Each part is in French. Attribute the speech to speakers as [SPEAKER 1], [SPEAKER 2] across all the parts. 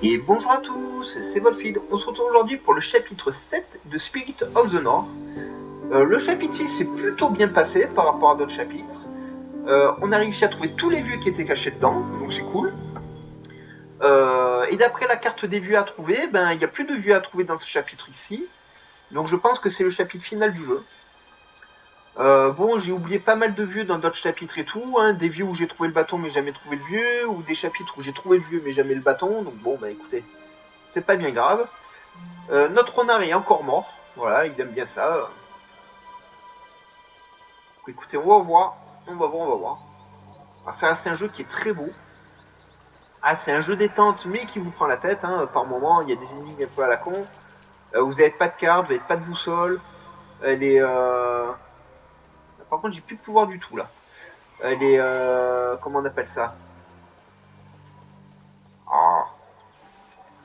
[SPEAKER 1] Et bonjour à tous, c'est Wolfid. On se retrouve aujourd'hui pour le chapitre 7 de Spirit of the North. Le chapitre 6 s'est plutôt bien passé par rapport à d'autres chapitres. On a réussi à trouver tous les vieux qui étaient cachés dedans, donc c'est cool. Et d'après la carte des vieux à trouver, ben il n'y a plus de vieux à trouver dans ce chapitre ici. Donc je pense que c'est le chapitre final du jeu. Bon, j'ai oublié pas mal de vieux dans d'autres chapitres et tout, hein, des vieux où j'ai trouvé le bâton mais jamais trouvé le vieux, ou des chapitres où j'ai trouvé le vieux mais jamais le bâton, donc bon, bah écoutez, c'est pas bien grave. Notre renard est encore mort, voilà, il aime bien ça. Écoutez, on va voir, on va voir, on va voir. Alors, ça c'est un jeu qui est très beau. Ah, c'est un jeu détente, mais qui vous prend la tête, hein, par moment, il y a des énigmes un peu à la con. Vous n'avez pas de carte, vous n'avez pas de boussole. Elle est... Par contre, j'ai plus de pouvoir du tout, là. Elle est... Comment on appelle ça? Ah.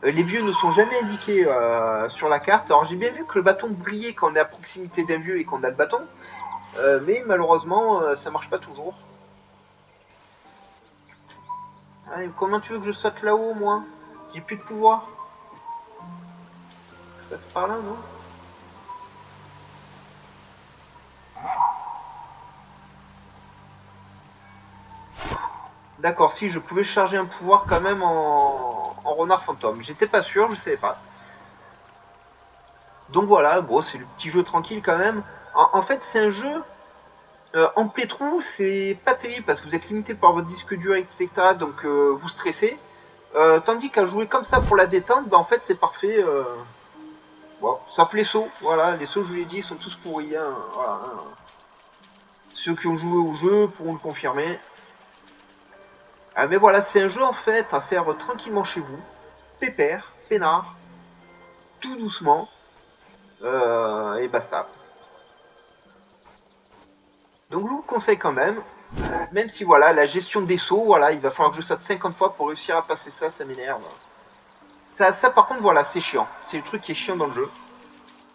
[SPEAKER 1] Les vieux ne sont jamais indiqués sur la carte. Alors, j'ai bien vu que le bâton brillait quand on est à proximité d'un vieux et qu'on a le bâton. Mais malheureusement, ça marche pas toujours. Allez, comment tu veux que je saute là-haut, moi? J'ai plus de pouvoir. Je passe par là, non? D'accord, si, je pouvais charger un pouvoir quand même en renard fantôme. J'étais pas sûr, je savais pas. Donc voilà, bon, c'est le petit jeu tranquille quand même. En fait, c'est un jeu en plétron, c'est pas terrible parce que vous êtes limité par votre disque dur, etc. Donc vous stressez. Tandis qu'à jouer comme ça pour la détente, bah, en fait, c'est parfait. Bon, sauf les sauts, voilà, les sauts, je vous l'ai dit, sont tous pourris. Hein, voilà, hein. Ceux qui ont joué au jeu pourront le confirmer. Ah, mais voilà, c'est un jeu en fait à faire tranquillement chez vous, pépère, peinard, tout doucement, et basta. Donc je vous le conseille quand même si voilà, la gestion des sauts, voilà, il va falloir que je saute 50 fois pour réussir à passer ça, ça m'énerve. Ça par contre, voilà, c'est chiant. C'est le truc qui est chiant dans le jeu.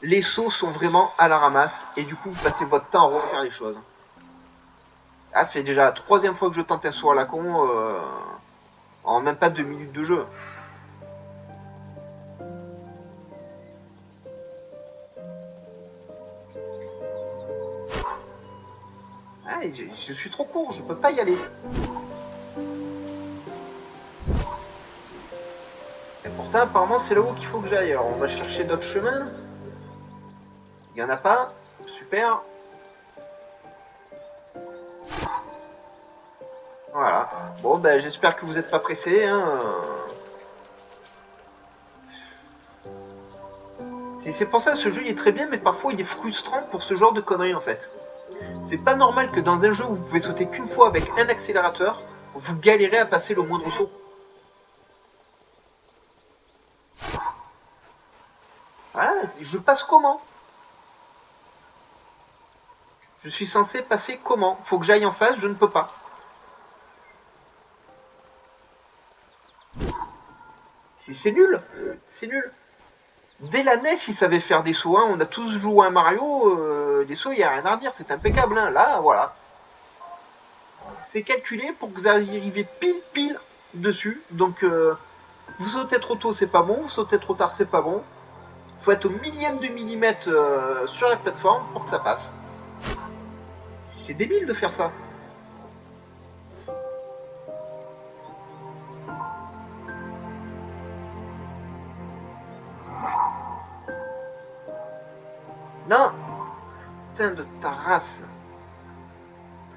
[SPEAKER 1] Les sauts sont vraiment à la ramasse, et du coup, vous passez votre temps à refaire les choses. Ah, ça fait déjà la troisième fois que je tente un saut à la con, en même pas 2 minutes de jeu. Ah, je suis trop court, je peux pas y aller. Et pourtant, apparemment, c'est là-haut qu'il faut que j'aille. Alors, on va chercher d'autres chemins. Il y en a pas. Super. Voilà. Bon, ben, j'espère que vous n'êtes pas pressés. Hein. C'est pour ça, ce jeu il est très bien, mais parfois il est frustrant pour ce genre de conneries en fait. C'est pas normal que dans un jeu où vous pouvez sauter qu'une fois avec un accélérateur, vous galérez à passer le moindre saut. Voilà, je passe comment? Je suis censé passer comment? Faut que j'aille en face, je ne peux pas. C'est nul, c'est nul. Dès la NES, ils savaient faire des sauts. Hein. On a tous joué à Mario. Les sauts, il n'y a rien à redire. C'est impeccable. Hein. Là, voilà. C'est calculé pour que vous arriviez pile dessus. Donc, vous sautez trop tôt, c'est pas bon. Vous sautez trop tard, c'est pas bon. Il faut être au millième de millimètre sur la plateforme pour que ça passe. C'est débile de faire ça. Non. Putain de ta race.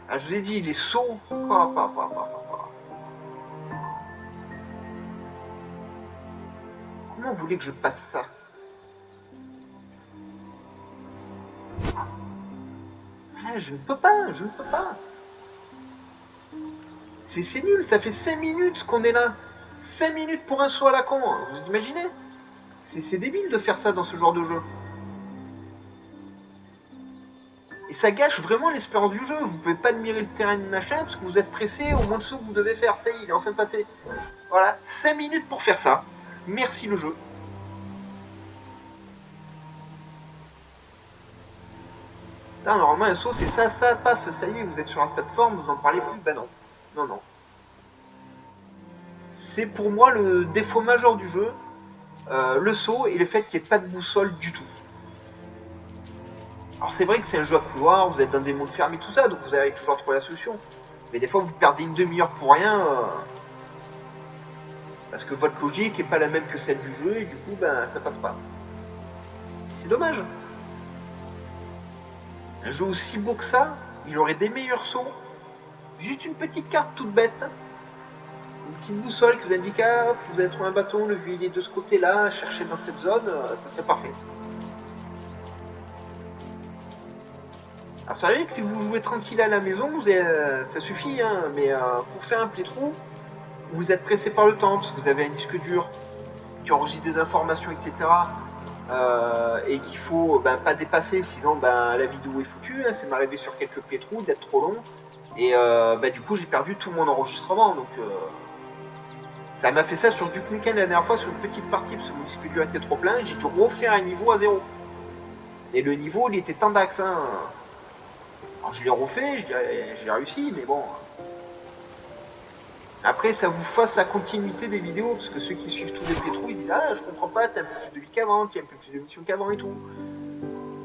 [SPEAKER 1] Ah, je vous ai dit, les sauts. Comment vous voulez que je passe ça? Ah, je ne peux pas, je ne peux pas. C'est nul, ça fait 5 minutes qu'on est là. 5 minutes pour un saut à la con, hein. Vous imaginez? C'est débile de faire ça dans ce genre de jeu. Et ça gâche vraiment l'espérance du jeu. Vous pouvez pas admirer le terrain ni machin parce que vous êtes stressé au moins de saut que vous devez faire. Ça y est, il est enfin passé. Voilà, 5 minutes pour faire ça. Merci le jeu. Putain, normalement un saut c'est ça, paf, ça y est, vous êtes sur la plateforme, vous en parlez plus. Ben non. Non, non. c'est pour moi le défaut majeur du jeu, le saut et le fait qu'il n'y ait pas de boussole du tout. Alors c'est vrai que c'est un jeu à couloir, vous êtes dans des mondes fermés, tout ça, donc vous allez toujours trouver la solution. Mais des fois vous perdez une demi-heure pour rien, parce que votre logique n'est pas la même que celle du jeu, et du coup ben ça passe pas. C'est dommage. Un jeu aussi beau que ça, il aurait des meilleurs sauts. Juste une petite carte toute bête. Une petite boussole qui vous indique ah, vous allez trouver un bâton, le vue il est de ce côté-là, cherchez dans cette zone, ça serait parfait. Alors c'est vrai que si vous jouez tranquille à la maison, ça suffit, hein, mais pour faire un playthrough, vous êtes pressé par le temps, parce que vous avez un disque dur qui enregistre des informations, etc. Et qu'il faut pas dépasser, sinon la vidéo est foutue. Hein, c'est m'arrivé sur quelques playthroughs d'être trop long. Et du coup j'ai perdu tout mon enregistrement. Donc ça m'a fait ça sur Duke Nukem la dernière fois sur une petite partie, parce que mon disque dur était trop plein, j'ai dû refaire un niveau à 0. Et le niveau il était tendax. Hein. Alors je l'ai refait, j'ai réussi, mais bon. Après, ça vous fasse la continuité des vidéos, parce que ceux qui suivent tous les playthroughs, ils disent ah, je comprends pas, t'as un peu plus de vie qu'avant, t'as un peu plus de missions qu'avant et tout.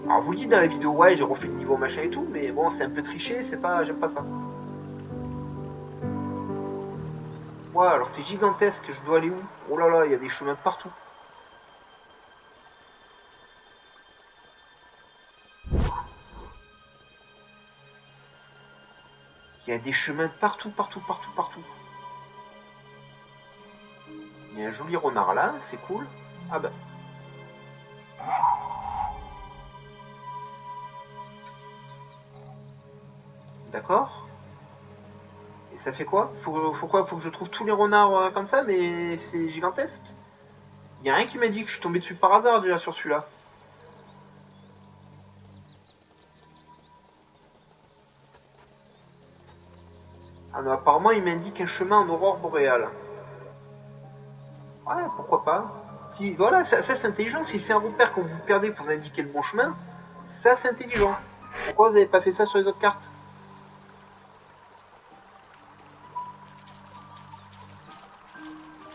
[SPEAKER 1] Alors vous le dites dans la vidéo, ouais, j'ai refait le niveau machin et tout, mais bon, c'est un peu triché, c'est pas, j'aime pas ça. Ouais, alors c'est gigantesque, je dois aller où? Oh là là, il y a des chemins partout. Il y a des chemins partout, partout, partout, partout. Il y a un joli renard là, c'est cool. Ah bah. D'accord. Et ça fait quoi? Faut quoi? Faut que je trouve tous les renards comme ça, mais c'est gigantesque. Il y a rien qui m'a dit que je suis tombé dessus par hasard déjà sur celui-là. Ah non, apparemment il m'indique un chemin en aurore boréale. Ouais, pourquoi pas. Si, voilà, ça c'est intelligent. Si c'est un repère que vous perdez pour vous indiquer le bon chemin, ça c'est intelligent. Pourquoi vous n'avez pas fait ça sur les autres cartes?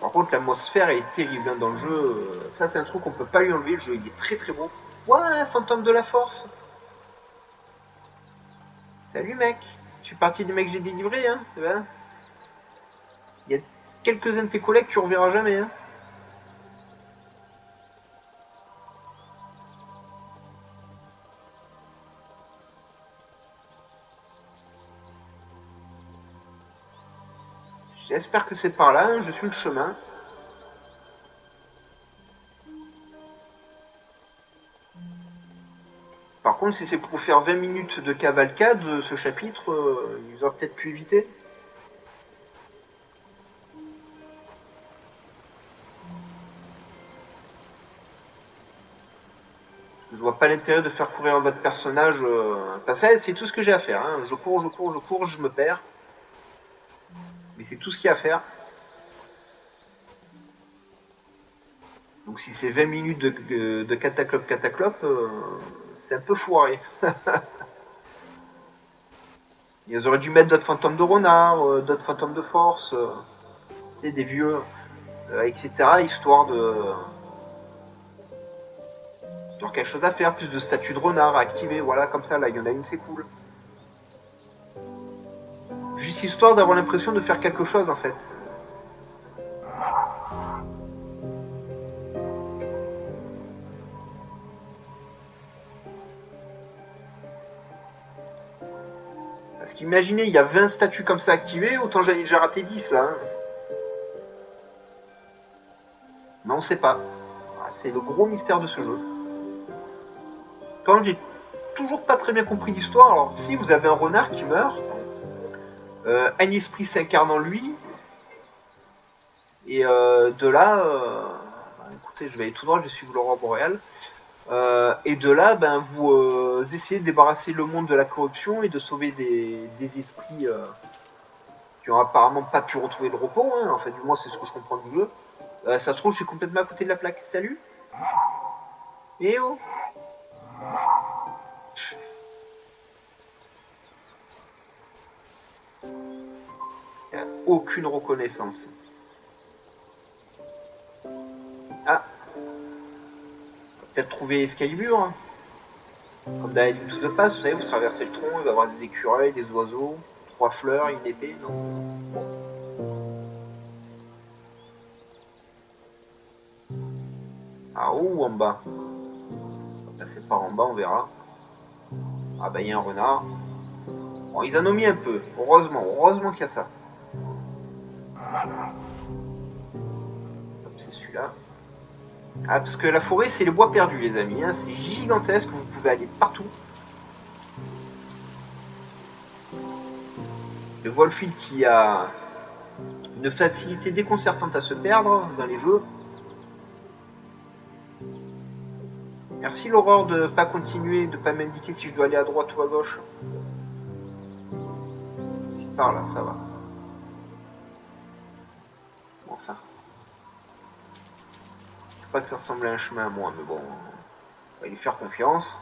[SPEAKER 1] Par contre, l'atmosphère est terrible hein, dans le jeu. Ça, c'est un truc qu'on peut pas lui enlever. Le jeu, il est très très beau. Ouais, fantôme de la force. Salut mec. Tu fais partie des mecs que j'ai délivrés, hein. Il y a quelques-uns de tes collègues que tu reverras jamais, hein. J'espère que c'est par là. Hein, je suis le chemin. Par contre, si c'est pour faire 20 minutes de cavalcade, ce chapitre, ils auraient peut-être pu éviter. Je vois pas l'intérêt de faire courir votre personnage. Parce que c'est tout ce que j'ai à faire. Hein. Je cours, je cours, je cours, je me perds. Mais c'est tout ce qu'il y a à faire. Donc si c'est 20 minutes de cataclope, c'est un peu foiré. Ils auraient dû mettre d'autres fantômes de renard, d'autres fantômes de force, des vieux, etc. Histoire quelque chose à faire, plus de statues de renard à activer, voilà, comme ça, là, il y en a une, c'est cool. Juste histoire d'avoir l'impression de faire quelque chose, en fait. Parce qu'imaginez, il y a 20 statues comme ça activées, autant j'en ai déjà raté 10, là. Hein. Mais on sait pas. C'est le gros mystère de ce jeu. Quand même, j'ai toujours pas très bien compris l'histoire. Alors, si vous avez un renard qui meurt, un esprit s'incarne en lui, et de là, écoutez, je vais aller tout droit, je vais suivre l'aurore boréale. Et de là, vous essayez de débarrasser le monde de la corruption et de sauver des esprits qui ont apparemment pas pu retrouver le repos. Hein. Enfin, du moins, c'est ce que je comprends du jeu. Ça se trouve, je suis complètement à côté de la plaque. Salut. Eh oh. Aucune reconnaissance. Ah, peut-être trouver Excalibur. Hein. Comme dans Link to the Past, vous savez, vous traversez le tronc, il va y avoir des écureuils, des oiseaux, 3 fleurs, une épée, non? Bon. Ah, ou en bas. On va passer par en bas, on verra. Ah bah il y a un renard. Bon, ils en ont mis un peu. Heureusement qu'il y a ça. C'est celui-là. Ah, parce que la forêt, c'est les bois perdus, les amis. Hein. C'est gigantesque, vous pouvez aller partout. Le Wolffield qui a une facilité déconcertante à se perdre dans les jeux. Merci l'aurore de pas continuer, de pas m'indiquer si je dois aller à droite ou à gauche. Si par là, ça va. Bon, enfin. Je sais pas que ça ressemble à un chemin à moi, mais bon. On va lui faire confiance.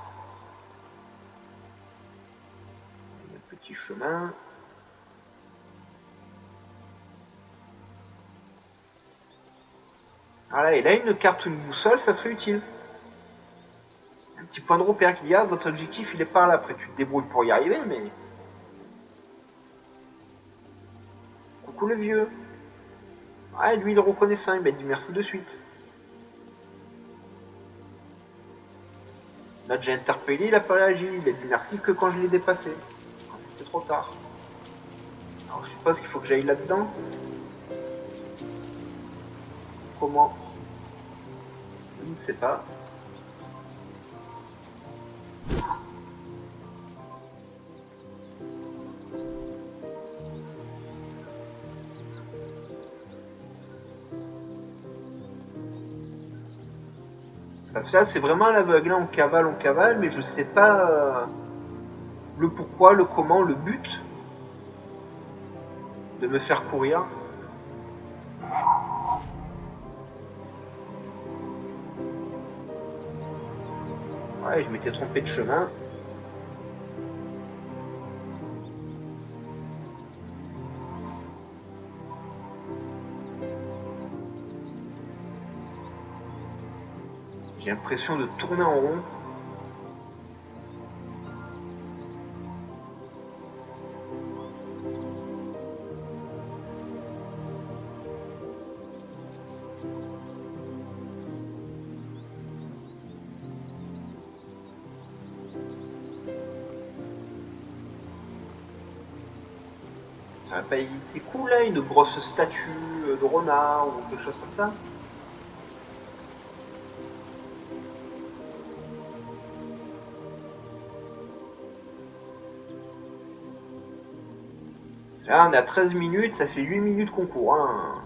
[SPEAKER 1] Un petit chemin. Voilà, et là, une carte ou une boussole, ça serait utile. Un petit point de repère qu'il y a, votre objectif, il est par là. Après, tu te débrouilles pour y arriver, mais... Coucou le vieux. Ah, lui, il est reconnaissant, il m'a dit merci de suite. Là, j'ai interpellé, il a pas réagi. Il a dit merci que quand je l'ai dépassé. Quand c'était trop tard. Alors, je suppose qu'il faut que j'aille là-dedans. Comment? Je ne sais pas. Parce que là, c'est vraiment à l'aveugle. On cavale, mais je sais pas le pourquoi, le comment, le but de me faire courir. Ouais, je m'étais trompé de chemin. J'ai l'impression de tourner en rond. Ça n'a pas été cool là, une grosse statue de renard ou quelque chose comme ça? Là, on est à 13 minutes, ça fait 8 minutes qu'on court. Hein.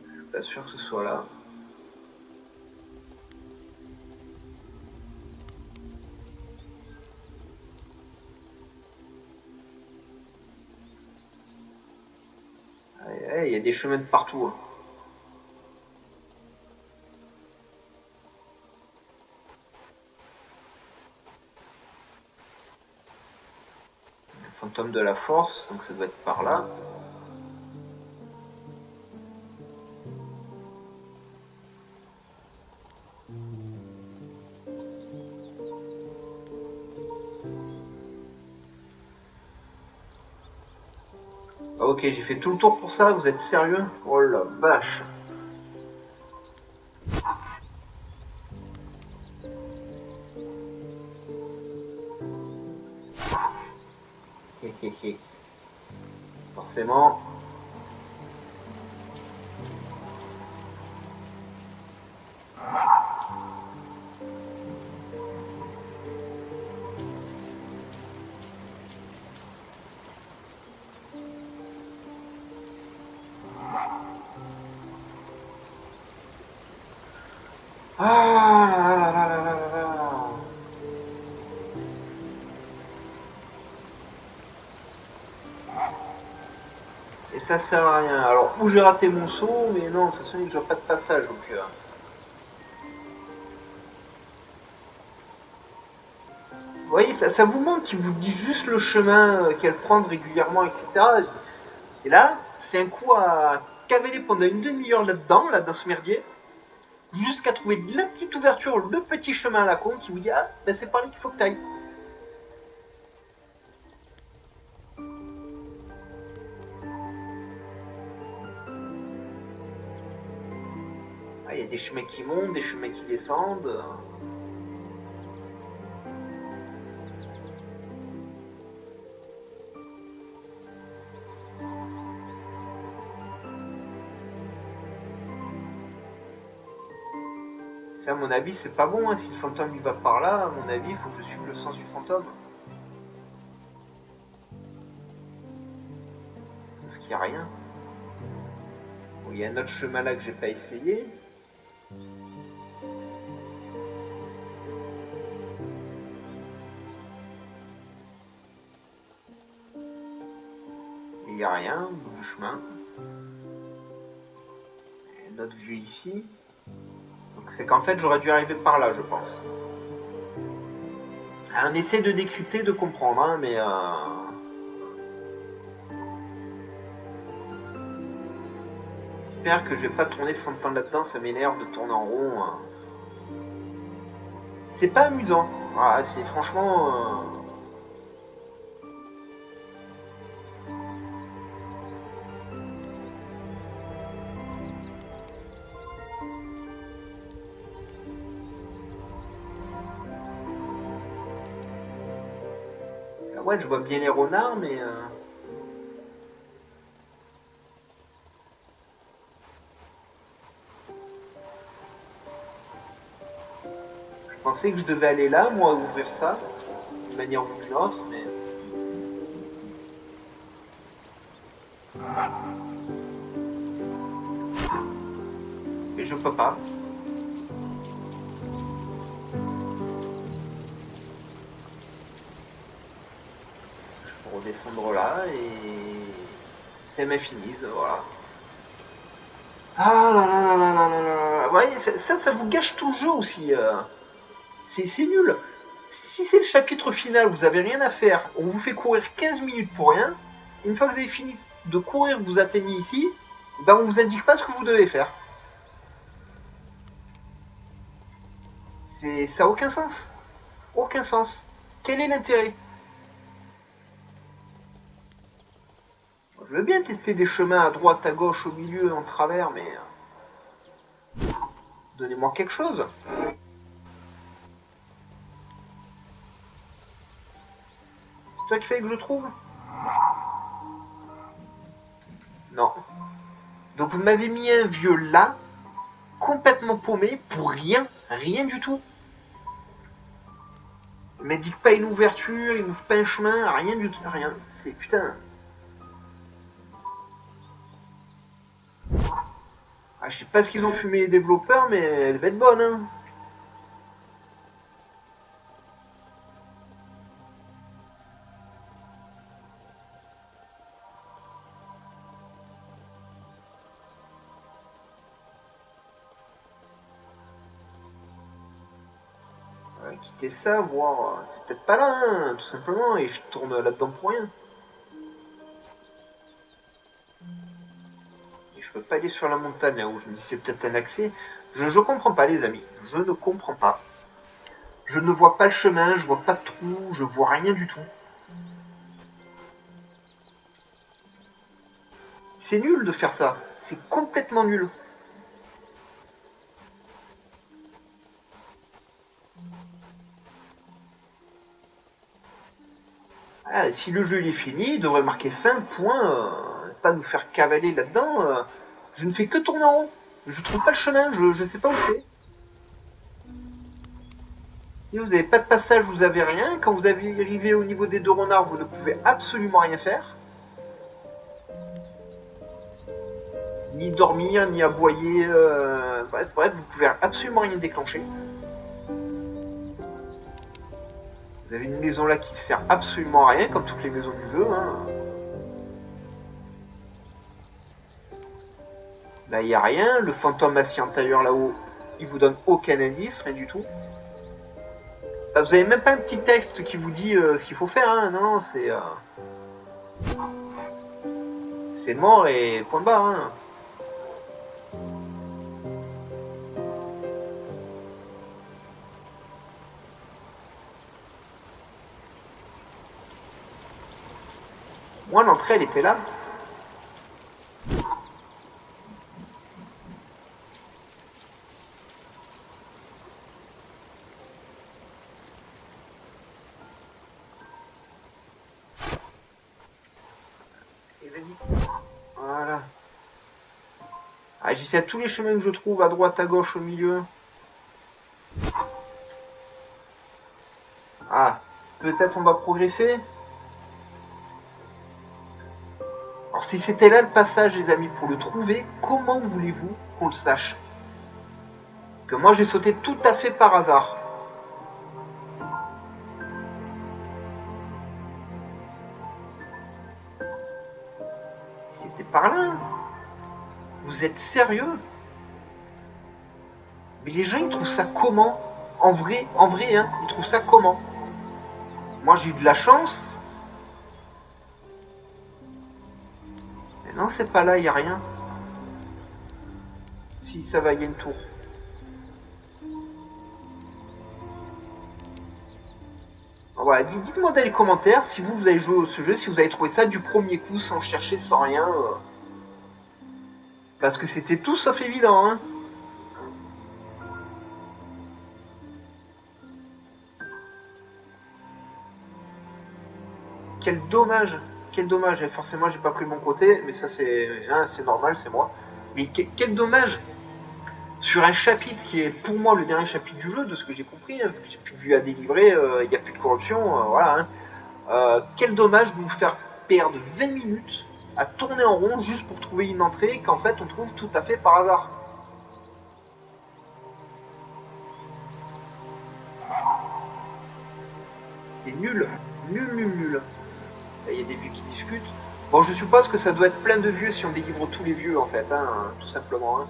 [SPEAKER 1] Je suis pas sûr que ce soit là. Il y a des chemins de partout. Hein. Fantôme de la force, donc ça doit être par là. Ah, ok, j'ai fait tout le tour pour ça, vous êtes sérieux? Oh la vache! Forcément. Ah là là là là là là là. Et ça sert à rien. Alors, où j'ai raté mon saut, mais non, de toute façon, je vois pas de passage. Donc, vous voyez, ça vous manque qu'ils vous disent juste le chemin qu'elle prend régulièrement, etc. Et là, c'est un coup à cavaler pendant une demi-heure là-dedans, là, dans ce merdier, jusqu'à trouver la petite ouverture, le petit chemin à la con qui vous dit ah, ben c'est par là qu'il faut que tu ailles. Ah, il y a des chemins qui montent, des chemins qui descendent. Ça, à mon avis, c'est pas bon. Hein. Si le fantôme il va par là, à mon avis, il faut que je suive le sens du fantôme. Sauf qu'il n'y a rien. Bon, il y a un autre chemin là que j'ai pas essayé. Il n'y a rien au bout du chemin. Une autre vue ici. Donc c'est qu'en fait, j'aurais dû arriver par là, je pense. On essaie de décrypter, de comprendre, hein, mais j'espère que je vais pas tourner 100 ans là-dedans, ça m'énerve de tourner en rond. Hein. C'est pas amusant. Ah, c'est franchement. Ouais, je vois bien les renards, mais. Je pensais que je devais aller là, moi, ouvrir ça, d'une manière ou d'une autre, mais. Mais je peux pas. Je peux redescendre là et. C'est ma finise, voilà. Ah là là là là là là là. Ouais, ça vous gâche tout le jeu aussi. C'est nul. Si c'est le chapitre final, vous avez rien à faire, on vous fait courir 15 minutes pour rien. Une fois que vous avez fini de courir, vous atteignez ici, ben on vous indique pas ce que vous devez faire. Ça a aucun sens. Aucun sens. Quel est l'intérêt? Je veux bien tester des chemins à droite, à gauche, au milieu, en travers, mais donnez-moi quelque chose. C'est toi qui fais que je trouve? Non. Donc vous m'avez mis un vieux là, complètement paumé, pour rien. Rien du tout. Il m'indique pas une ouverture, il m'ouvre pas un chemin, rien du tout. Rien. C'est putain. Ah, je sais pas ce qu'ils ont fumé les développeurs, mais elle va être bonne. Hein. Quitter ça, voir. C'est peut-être pas là, hein, tout simplement, et je tourne là-dedans pour rien. Et je peux pas aller sur la montagne là où je me dis c'est peut-être un accès. Je comprends pas, les amis. Je ne comprends pas. Je ne vois pas le chemin, je vois pas de trou, je vois rien du tout. C'est nul de faire ça. C'est complètement nul. Ah, si le jeu il est fini, il devrait marquer fin, point, pas nous faire cavaler là-dedans. Je ne fais que tourner en rond. Je trouve pas le chemin, je sais pas où c'est. Et vous n'avez pas de passage, vous avez rien. Quand vous arrivez au niveau des deux renards, vous ne pouvez absolument rien faire. Ni dormir, ni aboyer. Bref, vous pouvez absolument rien déclencher. Vous avez une maison là qui sert absolument à rien, comme toutes les maisons du jeu. Hein. Là, il n'y a rien. Le fantôme assis en tailleur là-haut, il vous donne aucun indice, rien du tout. Vous n'avez même pas un petit texte qui vous dit ce qu'il faut faire. Hein. Non, c'est mort et point barre. Hein. Moi, l'entrée, elle était là. Et vas-y. Voilà. Ah, j'essaie à tous les chemins que je trouve, à droite, à gauche, au milieu. Ah, peut-être on va progresser. Alors si c'était là le passage, les amis, pour le trouver, comment voulez-vous qu'on le sache? Que moi j'ai sauté tout à fait par hasard. C'était par là. Vous êtes sérieux? Mais les gens ils trouvent ça comment? En vrai, hein, ils trouvent ça comment? Moi j'ai eu de la chance. Mais non, c'est pas là, il n'y a rien. Si, ça va, il y a une tour. Voilà, dites-moi dans les commentaires si vous avez joué à ce jeu, si vous avez trouvé ça du premier coup, sans chercher, sans rien. Parce que c'était tout sauf évident. Hein. Quel dommage. Quel dommage. Et forcément, j'ai pas pris mon côté, mais ça, c'est normal, c'est moi. Mais quel dommage. Sur un chapitre qui est pour moi le dernier chapitre du jeu, de ce que j'ai compris, hein, j'ai plus de vue à délivrer, il n'y a plus de corruption, voilà. Hein. Quel dommage de vous faire perdre 20 minutes à tourner en rond juste pour trouver une entrée qu'en fait on trouve tout à fait par hasard. C'est nul, nul. Il y a des vieux qui discutent. Bon, je suppose que ça doit être plein de vieux si on délivre tous les vieux en fait, hein, tout simplement. Hein.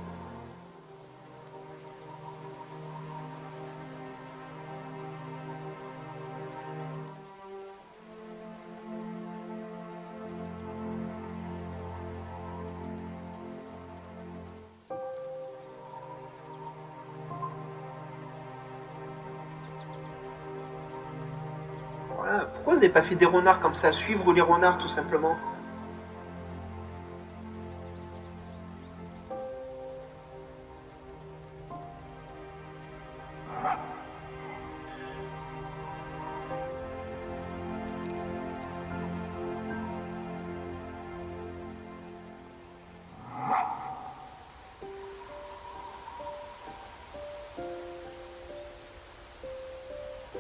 [SPEAKER 1] Voilà. Pourquoi vous n'avez pas fait des renards comme ça, suivre les renards tout simplement?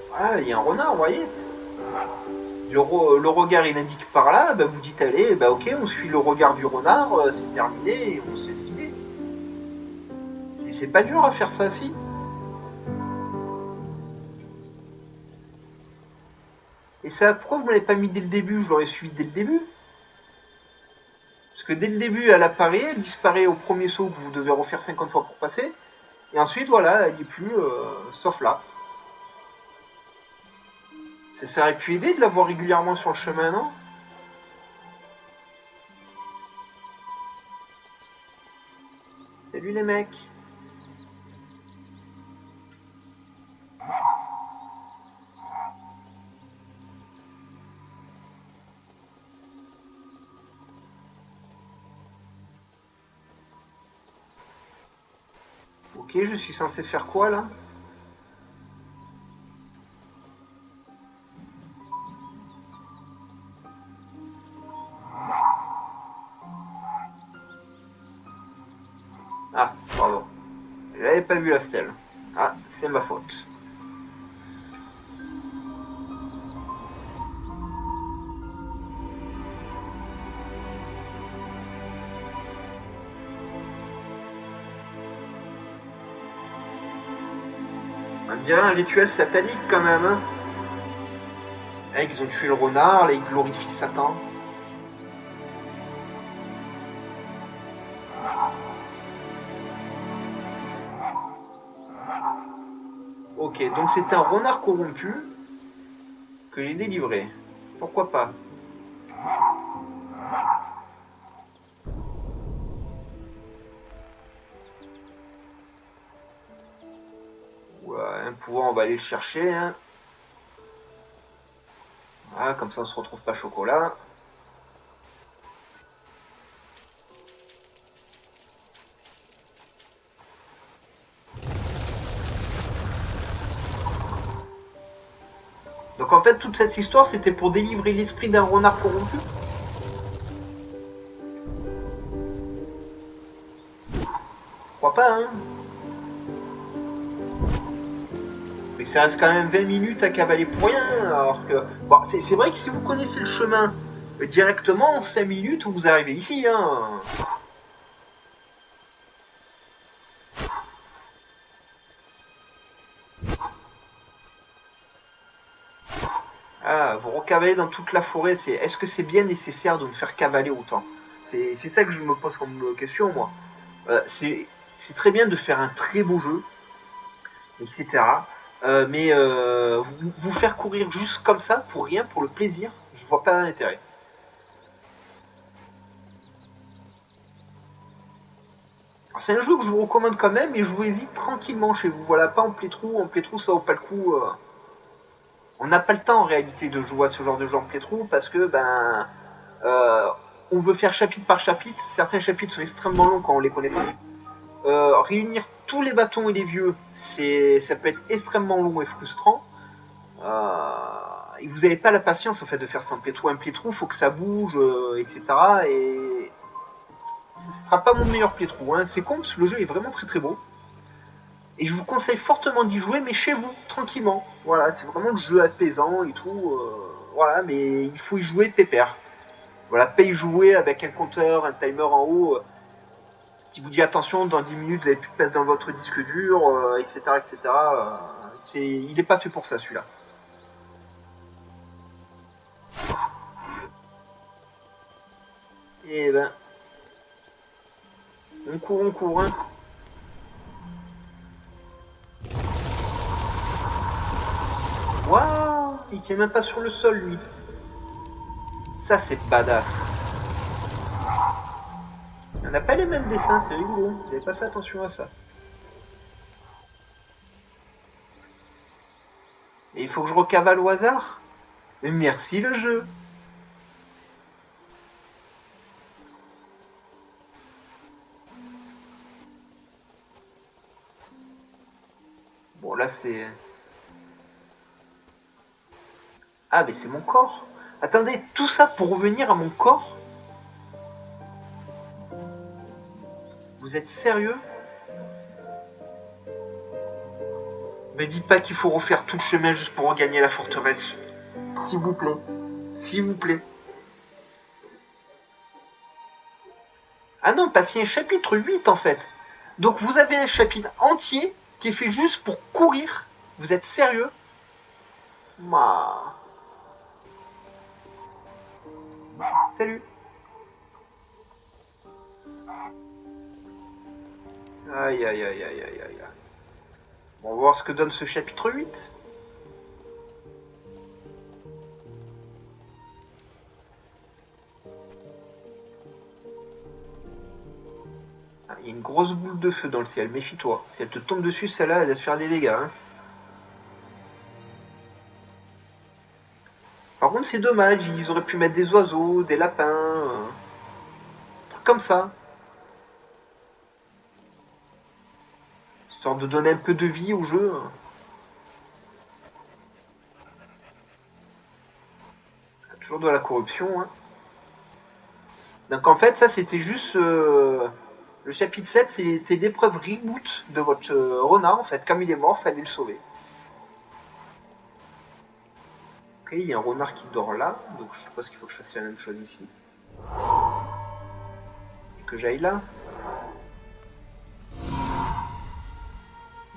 [SPEAKER 1] Voilà, il y a un renard, vous voyez. Le regard il indique par là, bah vous dites allez, bah ok, on suit le regard du renard, c'est terminé, et on se laisse guider. C'est pas dur à faire ça, si. Et ça, pourquoi vous ne l'avez pas mis dès le début? Je l'aurais suivi dès le début. Parce que dès le début, elle apparaît, elle disparaît au premier saut que vous devez refaire 50 fois pour passer. Et ensuite, voilà, elle n'y est plus, sauf là. Ça aurait pu aider de la voir régulièrement sur le chemin, non? Salut les mecs. Ok, je suis censé faire quoi là? Ah, pardon. J'avais pas vu la stèle. Ah, c'est ma faute. On dirait un rituel satanique quand même. Hein. Ah, ils ont tué le renard, là ils glorifient Satan. Ok, donc c'est un renard corrompu que j'ai délivré. Pourquoi pas? Ouais, un pouvoir, on va aller le chercher. Hein. Voilà, comme ça on se retrouve pas chocolat. Donc en fait, toute cette histoire, c'était pour délivrer l'esprit d'un renard corrompu. Je crois pas, hein. Mais ça reste quand même 20 minutes à cavaler pour rien. Alors que. Bon, c'est vrai que si vous connaissez le chemin directement, en 5 minutes, vous arrivez ici, hein. Ah, vous recavalez dans toute la forêt, est-ce que c'est bien nécessaire de me faire cavaler autant? C'est ça que je me pose comme question, moi. C'est très bien de faire un très beau jeu, etc. Mais vous faire courir juste comme ça, pour rien, pour le plaisir, je vois pas l'intérêt. C'est un jeu que je vous recommande quand même, et jouez-y tranquillement chez vous. Voilà, pas en plétrou. En plétrou, ça vaut pas le coup. On n'a pas le temps en réalité de jouer à ce genre de jeu en plétrou parce que euh, on veut faire chapitre par chapitre. Certains chapitres sont extrêmement longs quand on les connaît pas. Réunir tous les bâtons et les vieux, ça peut être extrêmement long et frustrant. Et vous n'avez pas la patience en fait de faire ça en plétrou. Un plétrou, faut que ça bouge, etc. Et ce sera pas mon meilleur plétrou. Hein. C'est con parce que le jeu est vraiment très très beau. Et je vous conseille fortement d'y jouer, mais chez vous, tranquillement. Voilà, c'est vraiment le jeu apaisant et tout. Voilà, mais il faut y jouer pépère. Voilà, pas y jouer avec un compteur, un timer en haut qui vous dit attention, dans 10 minutes, vous n'avez plus de place dans votre disque dur, etc. etc. Il n'est pas fait pour ça, celui-là. Et ben, on court, hein. Waouh, il tient même pas sur le sol, lui. Ça, c'est badass. On n'a pas les mêmes dessins, c'est rigolo. Vous n'avez pas fait attention à ça. Et il faut que je recavale au hasard. Merci le jeu. Bon, là, c'est... Ah, mais c'est mon corps. Attendez, tout ça pour revenir à mon corps? Vous êtes sérieux? Me dites pas qu'il faut refaire tout le chemin juste pour regagner la forteresse. S'il vous plaît. S'il vous plaît. Ah non, parce qu'il y a un chapitre 8 en fait. Donc vous avez un chapitre entier qui est fait juste pour courir. Vous êtes sérieux? Bah... Salut. Aïe aïe aïe aïe aïe aïe. Bon, on va voir ce que donne ce chapitre 8. Ah, il y a une grosse boule de feu dans le ciel, méfie-toi. Si elle te tombe dessus, celle-là, elle va te faire des dégâts. Hein. Par contre, c'est dommage, ils auraient pu mettre des oiseaux, des lapins, comme ça. Histoire de donner un peu de vie au jeu. Toujours de la corruption. Hein. Donc en fait, ça c'était juste... le chapitre 7, c'était l'épreuve reboot de votre renard. En fait, comme il est mort, fallait le sauver. Ok, il y a un renard qui dort là. Donc je suppose qu'il faut que je fasse la même chose ici. Et que j'aille là.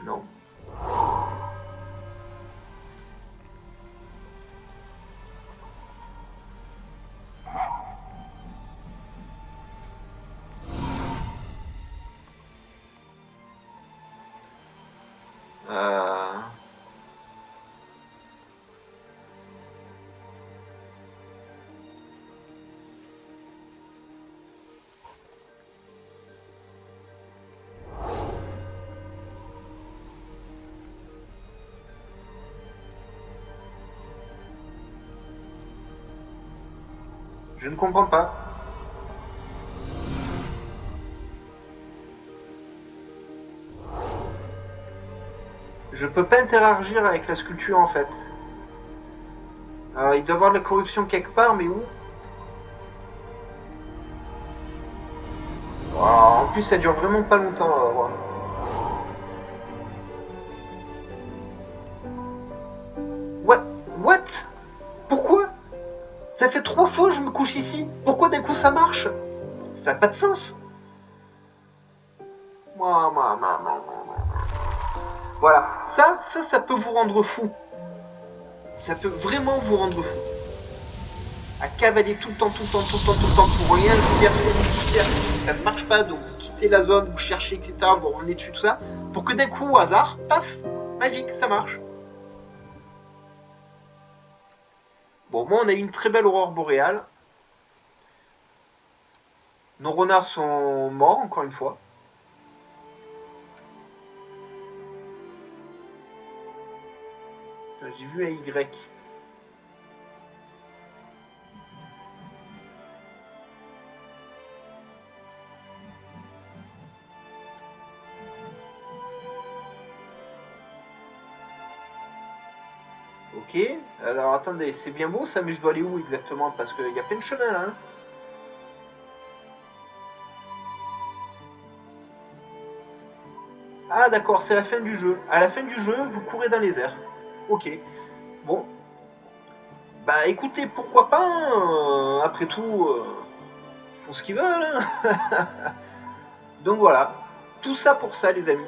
[SPEAKER 1] Non. Euh... Je ne comprends pas. Je peux pas interagir avec la sculpture en fait. Il doit y avoir de la corruption quelque part, mais où? Oh, en plus, ça dure vraiment pas longtemps. Ouais. What? Pourquoi? Ça fait 3 fois que je me couche ici. Pourquoi d'un coup ça marche? Ça n'a pas de sens. Voilà, ça peut vous rendre fou. Ça peut vraiment vous rendre fou. À cavaler tout le temps, tout le temps, tout le temps, tout le temps pour rien, vous dire ça ne marche pas, donc vous quittez la zone, vous cherchez, etc., vous revenez dessus, tout ça, pour que d'un coup, au hasard, paf, magique, ça marche. Bon, moi, on a eu une très belle aurore boréale. Nos renards sont morts, encore une fois. J'ai vu un Y. Ok, alors attendez, c'est bien beau ça, mais je dois aller où exactement? Parce qu'il y a plein de chemins là. Hein. Ah d'accord, c'est la fin du jeu. À la fin du jeu, vous courez dans les airs. Ok. Bon. Bah écoutez, pourquoi pas, hein, après tout, ils font ce qu'ils veulent. Hein. Donc voilà. Tout ça pour ça, les amis.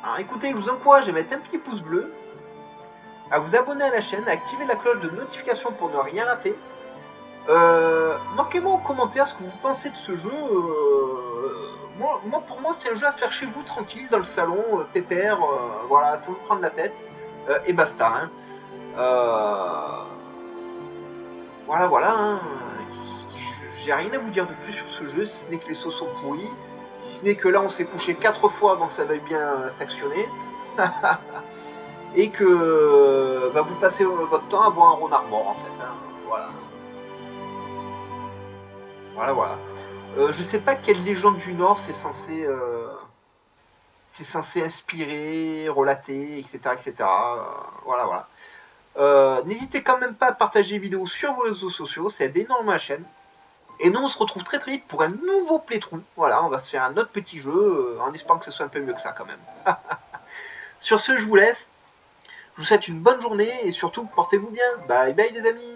[SPEAKER 1] Alors écoutez, je vous encourage à mettre un petit pouce bleu, à vous abonner à la chaîne, à activer la cloche de notification pour ne rien rater. Marquez-moi en commentaire ce que vous pensez de ce jeu. Pour moi, c'est un jeu à faire chez vous, tranquille, dans le salon, pépère, voilà, sans vous prendre la tête. Et basta. Hein. Voilà, voilà. Hein. J'ai rien à vous dire de plus sur ce jeu, si ce n'est que les sauces sont pourris. Si ce n'est que là, on s'est couché 4 fois avant que ça veuille bien s'actionner. Et que bah, vous passez votre temps à voir un renard mort, en fait. Hein. Voilà. Voilà, voilà. Je sais pas quelle légende du Nord c'est censé inspirer, relater, etc. etc. Voilà, voilà. N'hésitez quand même pas à partager les vidéos sur vos réseaux sociaux, ça aide énormément la chaîne. Et nous, on se retrouve très très vite pour un nouveau playthrough. Voilà, on va se faire un autre petit jeu, en espérant que ce soit un peu mieux que ça quand même. Sur ce, je vous laisse. Je vous souhaite une bonne journée et surtout, portez-vous bien. Bye bye les amis.